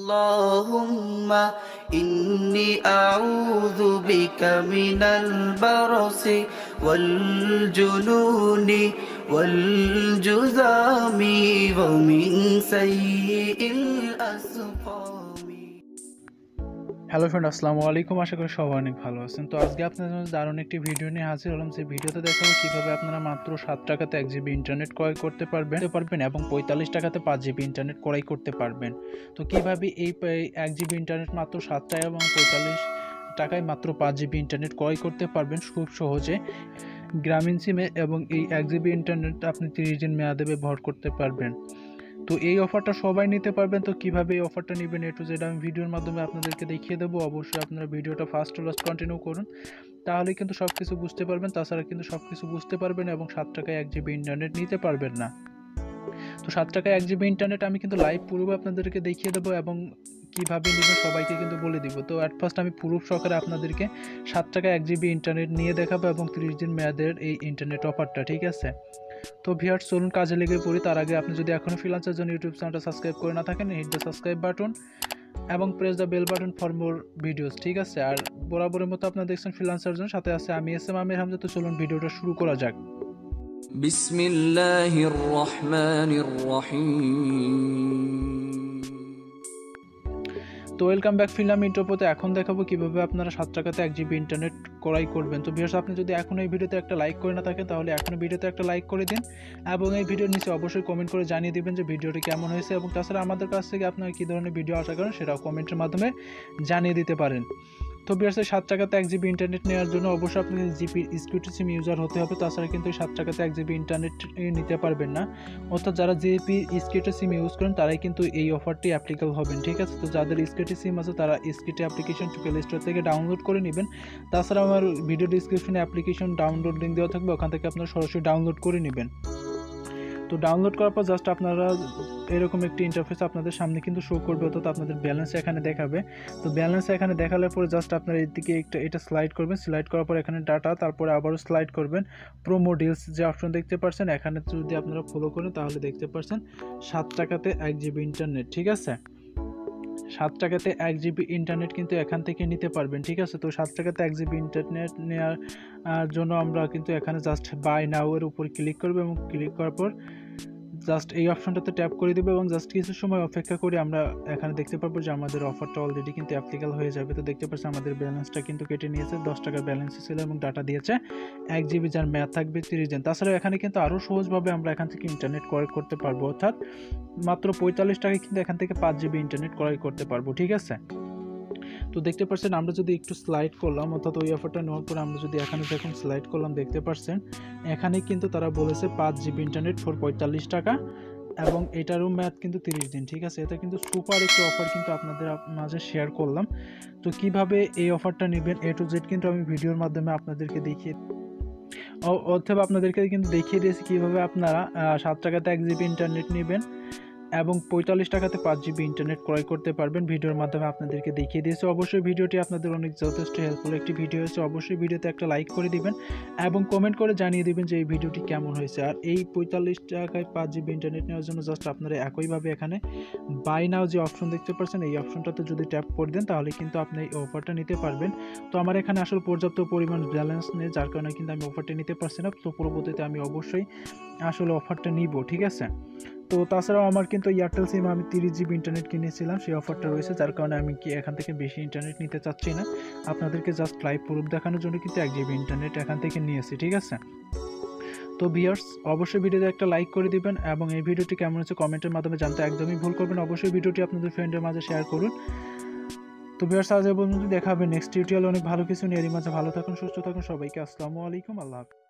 Allahumma inni a'udhu bika minal barasi wal jununi wal juzami wa min sayyi'il asqami। Hello friend, আসসালামু আলাইকুম। আশা করি সবাই অনেক ভালো আছেন। তো আজকে আপনাদের জন্য দারুণ একটি ভিডিও নিয়ে হাজির হলাম। যে ভিডিওতে দেখাবো কিভাবে আপনারা মাত্র 7 টাকাতে 1 জিবি ইন্টারনেট ক্রয় করতে পারবেন এবং 45 টাকাতে 5 জিবি ইন্টারনেট ক্রয় করতে পারবেন। তো কিভাবে এই 1 জিবি ইন্টারনেট মাত্র 7 টাকা এবং 45 টাকায় মাত্র 5 জিবি ইন্টারনেট ক্রয় করতে পারবেন খুব সহজে গ্রামীণ সিমে, এবং এই 1 জিবি ইন্টারনেট আপনি 30 দিন মেয়াদে ব্যবহার করতে পারবেন। তো এই অফারটা সবাই নিতে পারবেন। তো কিভাবে এই অফারটা নেবেন A to Z আমি ভিডিওর মাধ্যমে আপনাদেরকে দেখিয়ে দেবো। অবশ্যই আপনারা ভিডিওটা ফার্স্ট টু লাস্ট কন্টিনিউ করুন, তাহলে কিন্তু সব কিছু বুঝতে পারবেন। তাছাড়া কিন্তু সব কিছু বুঝতে পারবেন এবং 7 টাকায় 1 জিবি ইন্টারনেট নিতে পারবেন না। তো 7 টাকায় 1 জিবি ইন্টারনেট আমি কিন্তু লাইভ প্রুফ আপনাদেরকে দেখিয়ে দেবো এবং কীভাবে নেবেন সবাইকে কিন্তু বলে দিব। তো অ্যাট ফার্স্ট আমি প্রুফ সহকারে আপনাদেরকে 7 টাকায় 1 জিবি ইন্টারনেট নিয়ে দেখাবো এবং 30 দিন মেয়াদের এই ইন্টারনেট অফারটা, ঠিক আছে? তো ভিউয়ার্স, চলুন কাজে লেগে পড়ি। তার আগে আপনি যদি এখনও ফ্রিল্যান্সার জন্য ইউটিউব চ্যানেলটা সাবস্ক্রাইব করে না থাকেন, হিট দ্য সাবস্ক্রাইব বাটন এবং press the bell button for more videos, ঠিক আছে? আর বরাবরের মতো আপনারা দেখছেন ফ্রিল্যান্সার জন্য, সাথে আছে আমি Amir হামজা। তো চলুন ভিডিওটা শুরু করা যাক। বিসমিল্লাহির রহমানির রহিম। তো ওয়েলকাম ব্যাক ফিল্ম ইন্টারপোতে। এখন দেখাবো কিভাবে আপনারা 7 টাকাতে 1 জিবি ইন্টারনেট ক্রয় করবেন। তো ভিউয়ার্স, আপনি যদি এখন এই ভিডিওতে একটা লাইক করে না থাকেন, তাহলে এখনই ভিডিওতে একটা লাইক করে দিন এবং এই ভিডিওর নিচে অবশ্যই কমেন্ট করে জানিয়ে দিবেন যে ভিডিওটি কেমন হয়েছে, এবং তাছাড়া আমাদের কাছ থেকে আপনারা কী ধরনের ভিডিও আশা করেন সেটাও কমেন্টের মাধ্যমে জানিয়ে দিতে পারেন। তো ভিউয়ার্স, 7 টাকাতে 1 জিবি ইন্টারনেট নেওয়ার জন্য অবশ্যই আপনাকে জিপির সিকিউরিটি সিম ইউজার হতে হবে। তাছাড়া কিন্তু 7 টাকাতে 1 জিবি ইন্টারনেট নিতে পারবেন না। অর্থাৎ যারা জিপি সিকিউরিটি সিম ইউজ করেন তারাই কিন্তু এই অফারটি অ্যাপ্লিকেবল হবেন, ঠিক আছে? তো যাদের সিকিউরিটি সিম আছে তারা সিকিউরিটি অ্যাপ্লিকেশন প্লে স্টোর থেকে ডাউনলোড করে নেবেন। তাছাড়া আমার ভিডিও ডিসক্রিপশনে অ্যাপ্লিকেশন ডাউনলোড লিঙ্ক দেওয়া থাকবে, ওখান থেকে আপনারা সরাসরি ডাউনলোড করে নেবেন। তো ডাউনলোড করার পর জাস্ট আপনারা এরকম একটি ইন্টারফেস আপনাদের সামনে কিন্তু শো করবে, অর্থাৎ আপনাদের ব্যালেন্স এখানে দেখাবে। তো ব্যালেন্স এখানে দেখালে পরে জাস্ট আপনারা এদিকে এটা স্লাইড করবেন। স্লাইড করার পর এখানে ডাটা, তারপরে আবারও স্লাইড করবেন। প্রোমো ডিলস যে অপশন দেখতে পাচ্ছেন, এখানে যদি আপনারা ফলো করেন তাহলে দেখতে পাচ্ছেন 7 টাকাতে 1 জিবি ইন্টারনেট, ঠিক আছে? 7 টাকাতে 1 জিবি ইন্টারনেট কিন্তু এখান থেকে নিতে পারবেন, ঠিক আছে? তো 7 টাকাতে 1 জিবি ইন্টারনেট নেওয়ার জন্য আমরা কিন্তু এখানে জাস্ট বাই নাও এর উপর ক্লিক করবো এবং ক্লিক করার পর জাস্ট এই অপশনটাতে ট্যাপ করে দেবো এবং জাস্ট কিছু সময় অপেক্ষা করে আমরা এখানে দেখতে পারবো যে আমাদের অফারটা অলরেডি কিন্তু অ্যাপ্লিকেবল হয়ে যাবে। তো দেখতে পাচ্ছি আমাদের ব্যালেন্সটা কিন্তু কেটে নিয়েছে, 10 টাকার ব্যালেন্স ছিল এবং ডাটা দিয়েছে 1 জিবি, যার মেয়াদ থাকবে 30 দিন। তাছাড়া এখানে কিন্তু আরও সহজভাবে আমরা এখান থেকে ইন্টারনেট ক্রয় করতে পারবো, অর্থাৎ মাত্র 45 টাকায় কিন্তু এখান থেকে 5 জিবি ইন্টারনেট ক্রয় করতে পারবো, ঠিক আছে? তো দেখতে পাচ্ছেন আমরা যদি একটু স্লাইড করলাম, অর্থাৎ ওই অফারটা নেওয়ার পরে আমরা যদি এখানে যখন স্লাইড করলাম, দেখতে পাচ্ছেন এখানে কিন্তু তারা বলেছে 5 জিবি ইন্টারনেট ফর 45 টাকা এবং এটারও মেয়াদ কিন্তু 30 দিন, ঠিক আছে? এটা কিন্তু সুপার একটি অফার কিন্তু আপনাদের মাঝে শেয়ার করলাম। তো কিভাবে এই অফারটা নেবেন A to Z কিন্তু আমি ভিডিওর মাধ্যমে আপনাদেরকে আপনাদেরকে কিন্তু দেখিয়ে দিয়েছি কিভাবে আপনারা 7 টাকাতে 1 জিবি ইন্টারনেট নেবেন এবং 45 টাকাতে 5 জিবি ইন্টারনেট ক্রয় করতে পারবেন। ভিডিওর মাধ্যমে আপনাদেরকে দেখিয়ে দিয়েছি। অবশ্যই ভিডিওটি আপনাদের অনেক যথেষ্ট হেল্পফুল একটি ভিডিও হয়েছে। অবশ্যই ভিডিওতে একটা লাইক করে দিবেন এবং কমেন্ট করে জানিয়ে দিবেন যে এই ভিডিওটি কেমন হয়েছে। আর এই 45 টাকায় 5 জিবি ইন্টারনেট নেওয়ার জন্য জাস্ট আপনারা একইভাবে এখানে বাই নাও যে অপশন দেখতে পাচ্ছেন, এই অপশনটাতে যদি ট্যাপ করে দেন তাহলে কিন্তু আপনি এই অফারটা নিতে পারবেন। তো আমার এখানে আসলে পর্যাপ্ত পরিমাণ ব্যালেন্স নেই, যার কারণে কিন্তু আমি অফারটা নিতে পারছি না। তো পরবর্তীতে আমি অবশ্যই আসলে অফারটা নিব, ঠিক আছে? তো তাছাড়াও আমার কিন্তু এয়ারটেল সিম আমি 30 জিবি ইন্টারনেট কিনেছিলাম, সেই অফারটা রয়েছে, যার কারণে আমি কি এখান থেকে বেশি ইন্টারনেট নিতে চাচ্ছি না। আপনাদেরকে জাস্ট লাইভ প্রুফ দেখানোর জন্য কিন্তু 1 জিবি ইন্টারনেট এখান থেকে নিয়েছি, ঠিক আছে? তো ভিউয়ার্স, অবশ্যই ভিডিওতে একটা লাইক করে দিবেন এবং এই ভিডিওটি কেমন হচ্ছে কমেন্টের মাধ্যমে জানতে একদমই ভুল করবেন। অবশ্যই ভিডিওটি আপনাদের ফ্রেন্ডের মাঝে শেয়ার করুন। তো ভিউয়ার্স, আজ এই পর্যন্ত, দেখা হবে নেক্সট টিউটোরিয়ালে অনেক ভালো কিছু নিয়ে। এর মাঝে ভালো থাকুন, সুস্থ থাকুন, সবাইকে আসসালামু আলাইকুম, আল্লাহ হাফেজ।